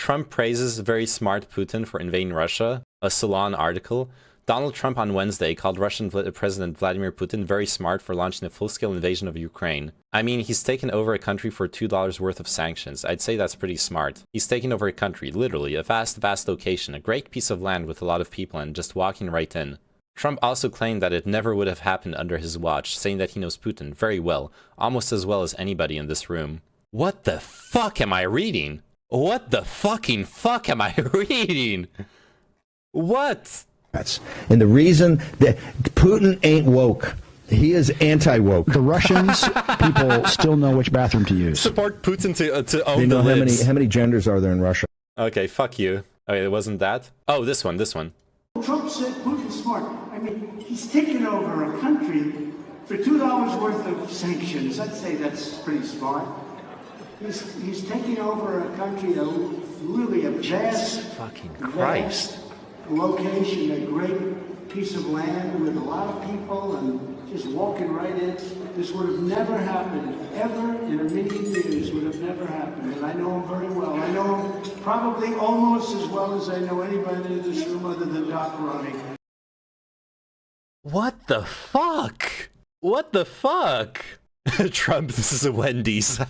Trump praises very smart Putin for invading Russia. A Salon article. Donald Trump on Wednesday called Russian President Vladimir Putin very smart for launching a full-scale invasion of Ukraine. I mean, he's taken over a country for $2 worth of sanctions. I'd say that's pretty smart. He's taken over a country, literally, a vast location, a great piece of land with a lot of people and just walking right in. Trump also claimed that it never would have happened under his watch, saying that he knows Putin very well, almost as well as anybody in this room. What the fuck am I reading? What the fucking fuck am I reading? What? And the reason that Putin ain't woke, he is anti-woke. The Russians, people still know which bathroom to use. Support Putin to own they know the LIBS. how many genders are there in Russia. Okay, fuck you. Okay, it wasn't that. Oh, this one. Trump said Putin's smart. I mean, he's taken over a country for $2 worth of sanctions. I'd say that's pretty smart. He's taking over a country, really a vast, fucking Christ. Location, a great piece of land with a lot of people and just walking right in. This would have never happened, ever in a million years would have never happened. And I know him very well. I know him probably almost as well as I know anybody in this room other than Doc Ronnie. What the fuck? What the fuck? Trump, this is a Wendy's.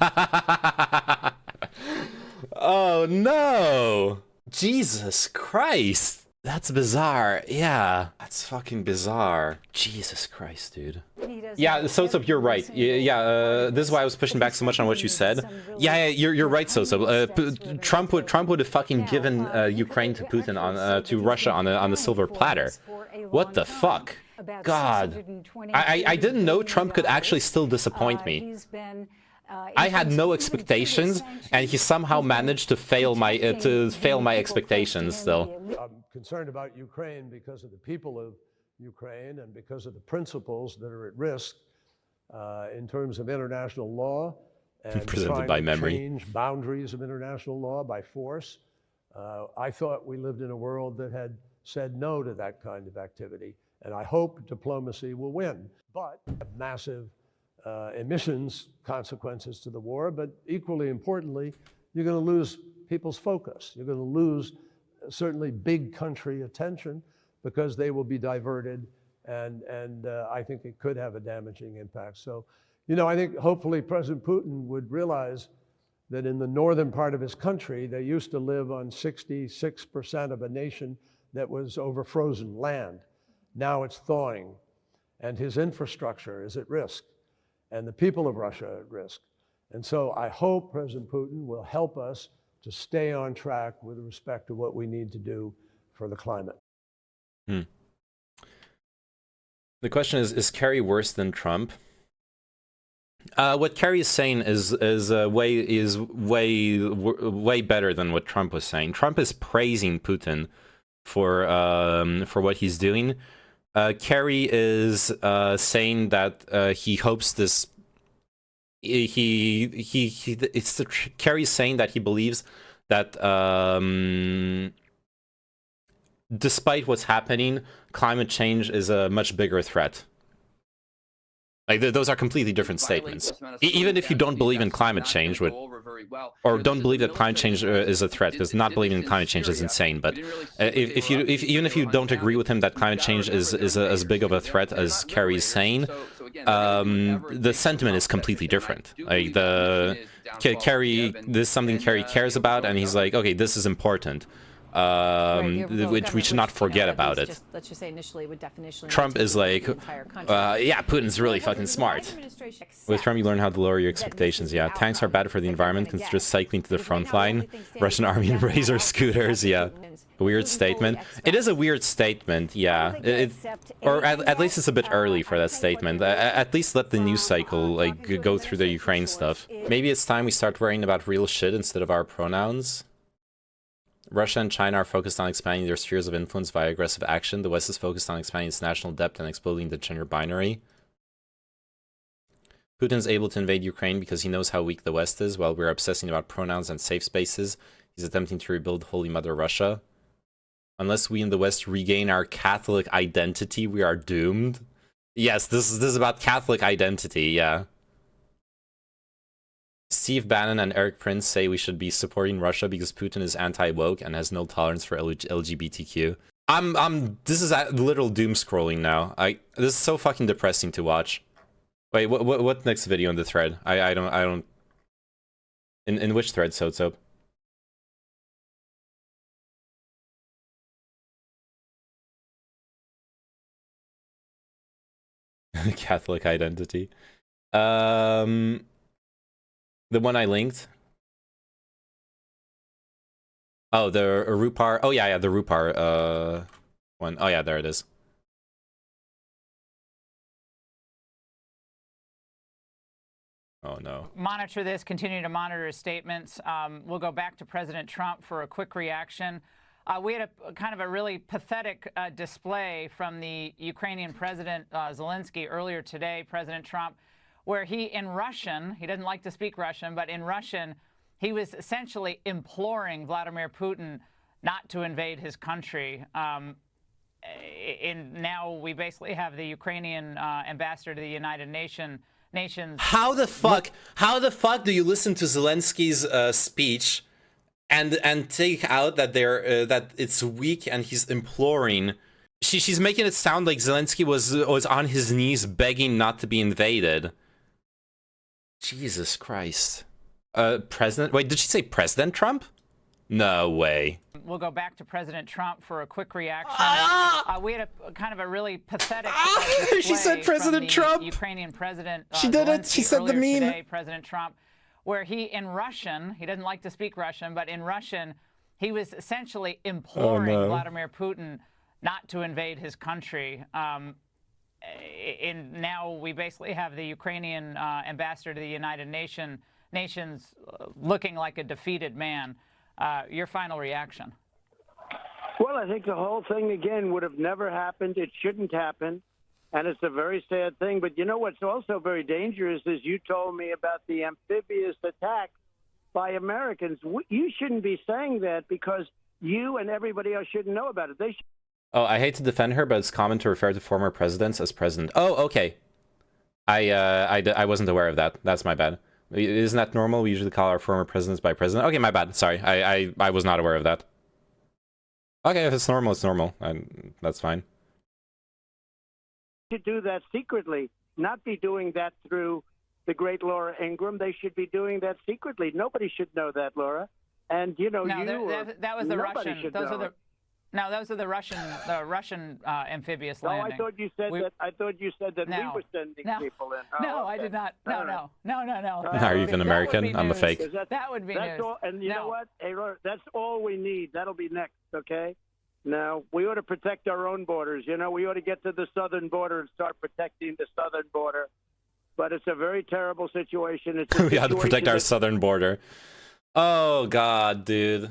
Oh no! Jesus Christ! That's bizarre. Yeah, that's fucking bizarre. Jesus Christ, dude. Yeah, Sosop, you're right. Yeah, this is why I was pushing back so much on what you said. Yeah, you're right, Sosop. Trump would have fucking given Ukraine to Putin to Russia on a silver platter. What the fuck? God, I didn't know Trump could actually still disappoint me. I had no expectations, and he somehow managed to fail my expectations. Still, I'm concerned about Ukraine because of the people of Ukraine and because of the principles that are at risk in terms of international law and presented by memory. Change boundaries of international law by force. I thought we lived in a world that had said no to that kind of activity, and I hope diplomacy will win. But massive emissions consequences to the war, but equally importantly, you're going to lose people's focus. You're going to lose certainly big country attention because they will be diverted, and I think it could have a damaging impact. So, I think hopefully President Putin would realize that in the northern part of his country, they used to live on 66% of a nation that was over frozen land. Now it's thawing, and his infrastructure is at risk, and the people of Russia are at risk. And so I hope President Putin will help us to stay on track with respect to what we need to do for the climate. The question is Kerry worse than Trump? What Kerry is saying is way better than what Trump was saying. Trump is praising Putin for what he's doing. Kerry is saying that he hopes this. Kerry's saying that he believes that despite what's happening, climate change is a much bigger threat. Like those are completely different statements. Even if you don't believe in climate change, or don't believe that climate change is a threat, because not believing in climate change is insane. But even if you don't agree with him that climate change is as big of a threat as Kerry's saying, the sentiment is completely different. Like Kerry, this is something Kerry cares about, and he's like, okay, this is important. Which we should not forget about it. Let's just say initially would definitionally Trump is like, yeah, Putin's really fucking smart. With Trump, you learn how to lower your expectations. Yeah, tanks are bad for the environment. Consider cycling to the front line. Russian army and razor scooters. Yeah, a weird statement. It is a weird statement. Yeah, or at least it's a bit early for that statement. At least let the news cycle like go through the Ukraine stuff. Maybe it's time we start worrying about real shit instead of our pronouns. Russia and China are focused on expanding their spheres of influence via aggressive action. The West is focused on expanding its national debt and exploding the gender binary. Putin's able to invade Ukraine because he knows how weak the West is. While we're obsessing about pronouns and safe spaces, he's attempting to rebuild Holy Mother Russia. Unless we in the West regain our Catholic identity, we are doomed. Yes, this is about Catholic identity, yeah. Steve Bannon and Eric Prince say we should be supporting Russia because Putin is anti-woke and has no tolerance for LGBTQ. This is literal doom scrolling now. This is so fucking depressing to watch. Wait, what next video in the thread? I don't. In which thread, Soap? Catholic identity. The one I linked. Oh, the Rupar. Oh yeah, the Rupar one. Oh yeah, there it is. Oh no. Monitor this, continue to monitor his statements. We'll go back to President Trump for a quick reaction. We had a kind of a really pathetic display from the Ukrainian President Zelensky earlier today, President Trump, where he, in Russian, he doesn't like to speak Russian, but in Russian, he was essentially imploring Vladimir Putin not to invade his country. Now we basically have the Ukrainian ambassador to the United Nations. How the fuck do you listen to Zelensky's speech and take out that that it's weak and he's imploring? She's making it sound like Zelensky was on his knees begging not to be invaded. Jesus Christ. President? Wait, did she say President Trump? No way. We'll go back to President Trump for a quick reaction. We had a kind of a really pathetic display she said President from the Trump. Ukrainian President. She did it. She said the meme. Today, President Trump, where he, in Russian, he doesn't like to speak Russian, but in Russian, he was essentially imploring Vladimir Putin not to invade his country. Now we basically have the Ukrainian ambassador to the United Nations looking like a defeated man. Your final reaction? Well, I think the whole thing, again, would have never happened. It shouldn't happen. And it's a very sad thing. But you know what's also very dangerous is you told me about the amphibious attack by Americans. You shouldn't be saying that because you and everybody else shouldn't know about it. They should. Oh, I hate to defend her, but it's common to refer to former presidents as president. Oh, okay. I wasn't aware of that. That's my bad. Isn't that normal? We usually call our former presidents by president. Okay, my bad. Sorry. I was not aware of that. Okay, if it's normal, it's normal. That's fine. To do that secretly, not be doing that through the great Laura Ingraham. They should be doing that secretly. Nobody should know that, Laura. And you know, that was the Russian. Those are the Russian amphibious landing. No, I thought you said that. I thought you said that we were sending people in. No, I did not. No. Are you even American? I'm a fake. That would be news. All, and you know what? Hey, Laura, that's all we need. That'll be next, okay? Now, we ought to protect our own borders. You know, we ought to get to the southern border and start protecting the southern border. But it's a very terrible situation. It's we have to protect our southern border. Oh, God, dude.